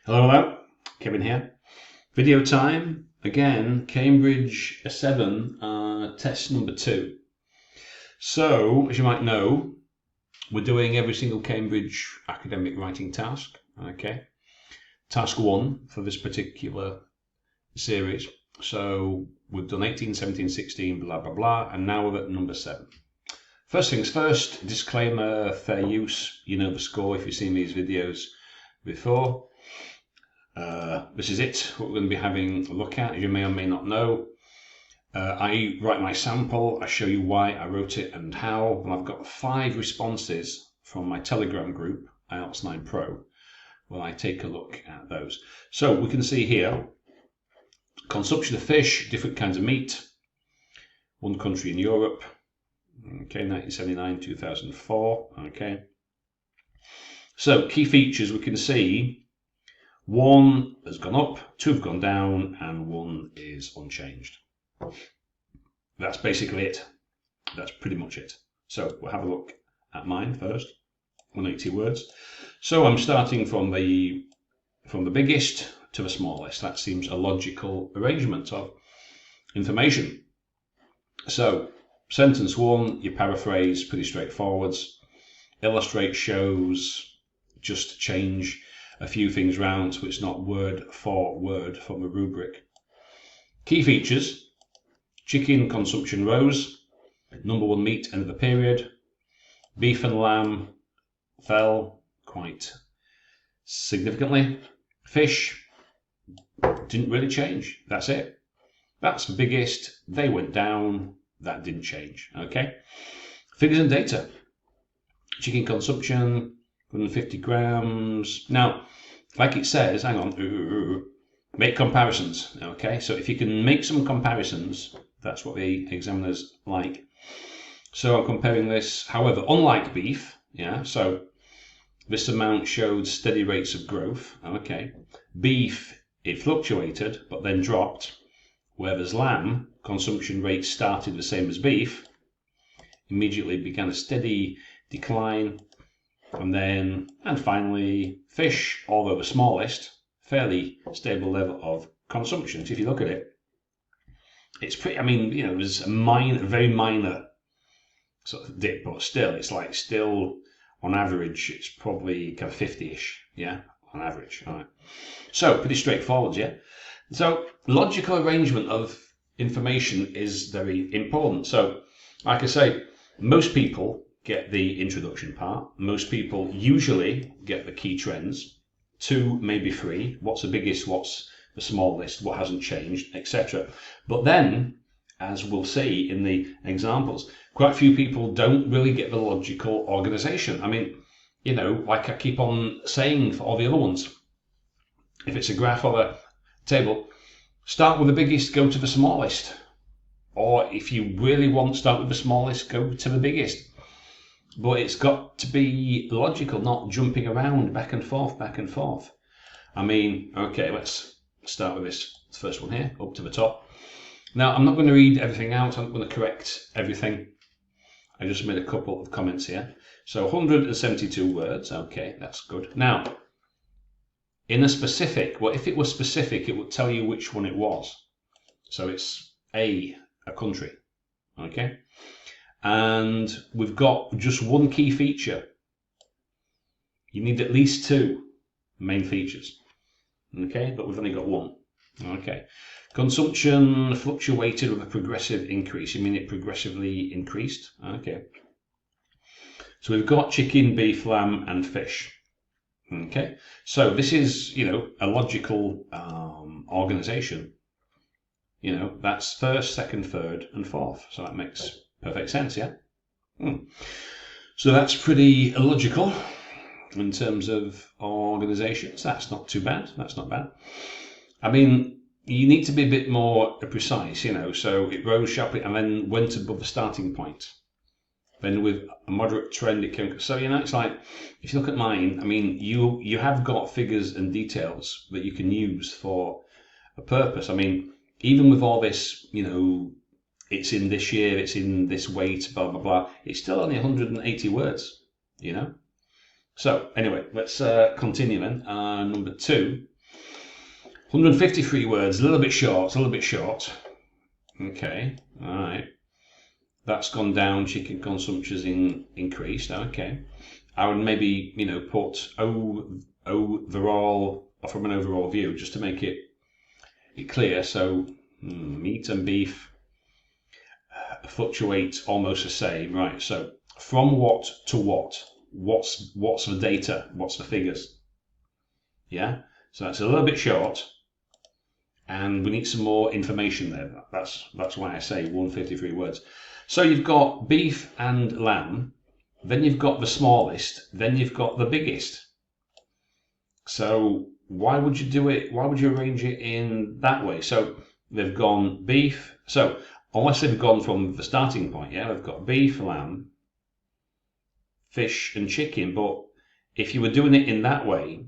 Hello, hello, Kevin here. Video time, again, Cambridge 7, test number 2. So, as you might know, we're doing every single Cambridge academic writing task, okay? Task 1 for this particular series. So, we've done 18, 17, 16, blah, blah, blah, and now we're at number 7. First things first, disclaimer, fair use, you know the score if you've seen these videos before. This is it, what we're going to be having a look at. As you may or may not know, I write my sample, I show you why I wrote it and how, and I've got 5 responses from my Telegram group, IELTS 9 Pro, where I take a look at those. So we can see here, consumption of fish, different kinds of meat, one country in Europe, okay, 1979, 2004, okay. So key features, we can see 1 has gone up, 2 have gone down, and 1 is unchanged. That's basically it. That's pretty much it. So we'll have a look at mine first. 180 words. So I'm starting from the biggest to the smallest. That seems a logical arrangement of information. So sentence 1, you paraphrase, pretty straightforward. Illustrate shows, just change a few things round so it's not word for word from a rubric. Key features: chicken consumption rose, number 1 meat end of the period, beef and lamb fell quite significantly, fish didn't really change, that's it. That's the biggest, they went down, that didn't change, okay. Figures and data: chicken consumption 150 grams. Now, like it says, hang on, make comparisons, okay? So if you can make some comparisons, that's what the examiners like. So I'm comparing this, however, unlike beef, yeah, so this amount showed steady rates of growth, okay. Beef, it fluctuated, but then dropped, whereas lamb, consumption rates started the same as beef, immediately began a steady decline, and finally, fish, although the smallest, fairly stable level of consumption. So if you look at it, it's pretty, I mean, you know, there's a very minor sort of dip, but still, it's like still, on average, it's probably kind of 50-ish, yeah, on average, all right. So, pretty straightforward, yeah. So, logical arrangement of information is very important. So, like I say, most people get the introduction part. Most people usually get the key trends, 2, maybe 3, what's the biggest, what's the smallest, what hasn't changed, etc. But then, as we'll see in the examples, quite a few people don't really get the logical organization. I mean, you know, like I keep on saying for all the other ones, if it's a graph or a table, start with the biggest, go to the smallest. Or if you really want to start with the smallest, go to the biggest. But it's got to be logical, not jumping around back and forth, back and forth. I mean, okay, let's start with this first one here, up to the top. Now, I'm not going to read everything out. I'm not going to correct everything. I just made a couple of comments here. So 172 words. Okay, that's good. Now, in a specific, well, if it was specific, it would tell you which one it was. So it's a country. Okay. And we've got just 1 key feature. You need at least 2 main features, okay, but we've only got 1, okay. Consumption fluctuated with a progressive increase. You mean it progressively increased, okay. So we've got chicken, beef, lamb, and fish, okay. So this is, you know, a logical organization. You know, that's first, second, third, and fourth. So that makes perfect sense, yeah? So that's pretty logical in terms of organizations. That's not too bad. That's not bad. I mean, you need to be a bit more precise, you know. So it rose sharply and then went above the starting point. Then with a moderate trend, it came. So, you know, it's like, if you look at mine, I mean, you have got figures and details that you can use for a purpose. I mean, even with all this, you know, it's in this year, it's in this weight, blah, blah, blah. It's still only 180 words, you know. So anyway, let's continue then. Number 2, 153 words, a little bit short, Okay, all right. That's gone down, chicken consumption's increased, okay. I would maybe, put overall, or from an overall view, just to make it clear. So meat and beef fluctuate almost the same, right? So from what to what? What's the data? What's the figures? Yeah, so that's a little bit short, and we need some more information there. That's why I say 153 words. So you've got beef and lamb, then you've got the smallest, then you've got the biggest. So why would you do it? Why would you arrange it in that way? So they've gone beef. So unless they've gone from the starting point, yeah, they've got beef, lamb, fish, and chicken. But if you were doing it in that way,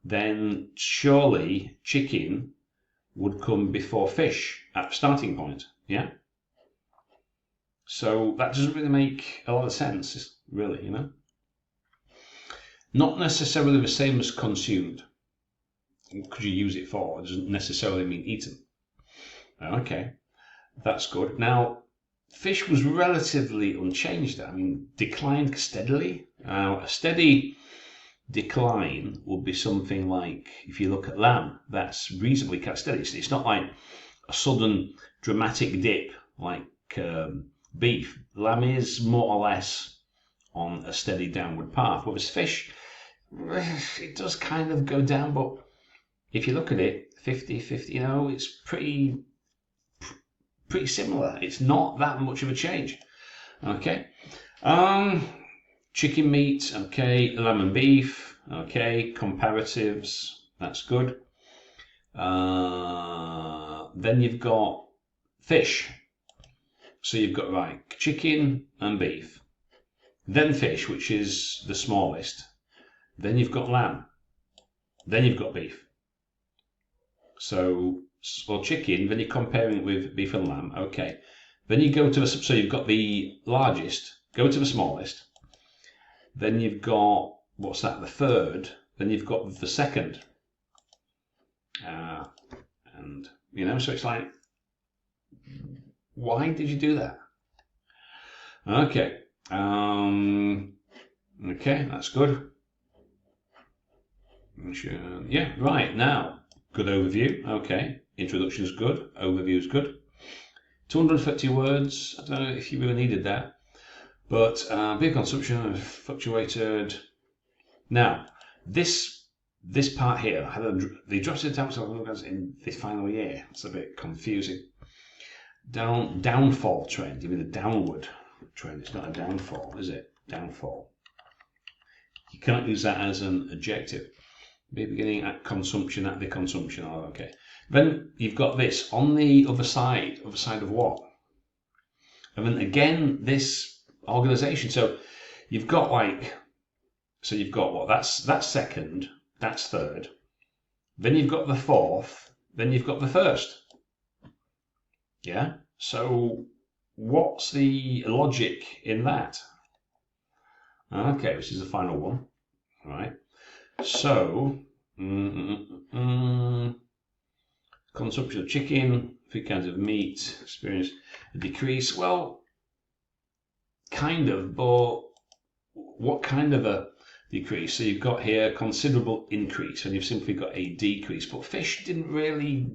then surely chicken would come before fish at the starting point, yeah? So that doesn't really make a lot of sense, really, Not necessarily the same as consumed. Could you use it for? It doesn't necessarily mean eaten. Okay, that's good. Now, fish was relatively unchanged. I mean, declined steadily. A steady decline would be something like, if you look at lamb, that's reasonably kind of steady. It's not like a sudden dramatic dip like beef. Lamb is more or less on a steady downward path, whereas fish, it does kind of go down, but if you look at it, 50-50, it's pretty similar. It's not that much of a change. Okay. Chicken meat, okay. Lamb and beef, okay. Comparatives, that's good. Then you've got fish. So you've got, right, chicken and beef. Then fish, which is the smallest. Then you've got lamb. Then you've got beef. So, or chicken, then you're comparing it with beef and lamb, okay. Then you go to so you've got the largest, go to the smallest. Then you've got, what's that, the third. Then you've got the second. And, so it's like, why did you do that? Okay. Okay, that's good. Yeah, right, now, good overview, okay. Introduction is good, overview is good. 250 words, I don't know if you really needed that. But beer consumption fluctuated. Now, this part here, they dropped it down in the final year. It's a bit confusing. Downfall trend, you mean the downward trend. It's not a downfall, is it? Downfall. You can't use that as an adjective. Be beginning at consumption, at the consumption. Oh, okay. Then you've got this on the other side of what? And then again, this organization. So you've got what? That's second, that's third. Then you've got the fourth. Then you've got the first. Yeah. So what's the logic in that? Okay, this is the final one. All right. So, consumption of chicken, 3 kinds of meat, experience a decrease. Well, kind of, but what kind of a decrease? So you've got here considerable increase, and you've simply got a decrease. But fish didn't really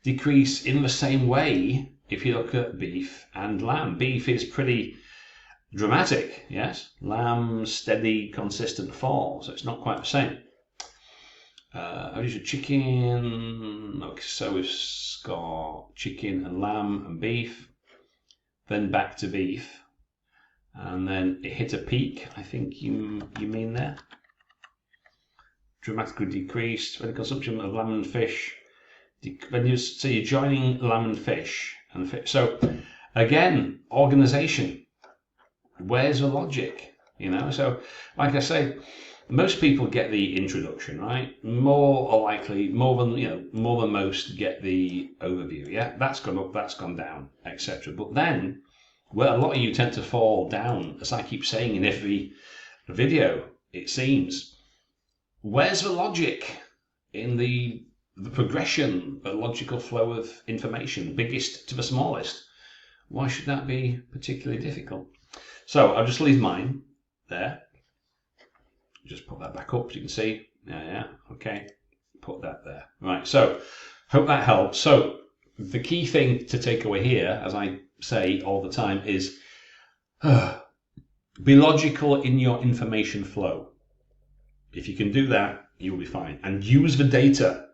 decrease in the same way if you look at beef and lamb. Beef is pretty dramatic, yes. Lamb, steady, consistent fall, so it's not quite the same. Chicken. Okay, so we've got chicken and lamb and beef, then back to beef, and then it hit a peak. I think you mean there. Dramatically decreased when the consumption of lamb and fish. So you're joining lamb and fish, so again, organization. Where's the logic? So like I say, most people get the introduction, right? More than most get the overview. Yeah, that's gone up, that's gone down, etc. But then, where a lot of you tend to fall down, as I keep saying in every video, it seems, where's the logic in the the progression, the logical flow of information, biggest to the smallest. Why should that be particularly difficult? So I'll just leave mine there. Just put that back up so you can see. Yeah, okay. Put that there. Right, so hope that helps. So the key thing to take away here, as I say all the time, is be logical in your information flow. If you can do that, you'll be fine. And use the data.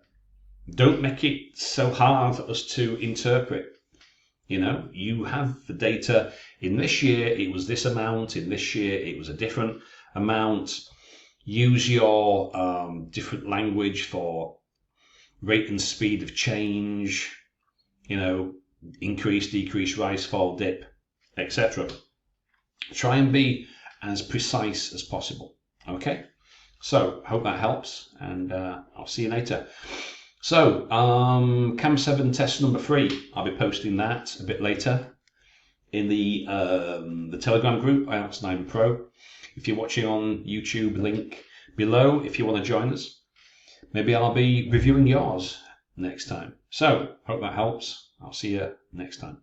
Don't make it so hard for us to interpret. You know, you have the data. In this year, it was this amount. In this year, it was a different amount. Use your different language for rate and speed of change, you know, increase, decrease, rise, fall, dip, etc. Try and be as precise as possible. Okay, so hope that helps, and I'll see you later. So Cam 7 test number 3, I'll be posting that a bit later in the Telegram group, IELTS 9 Pro. If you're watching on YouTube, link below if you want to join us. Maybe I'll be reviewing yours next time. So hope that helps. I'll see you next time.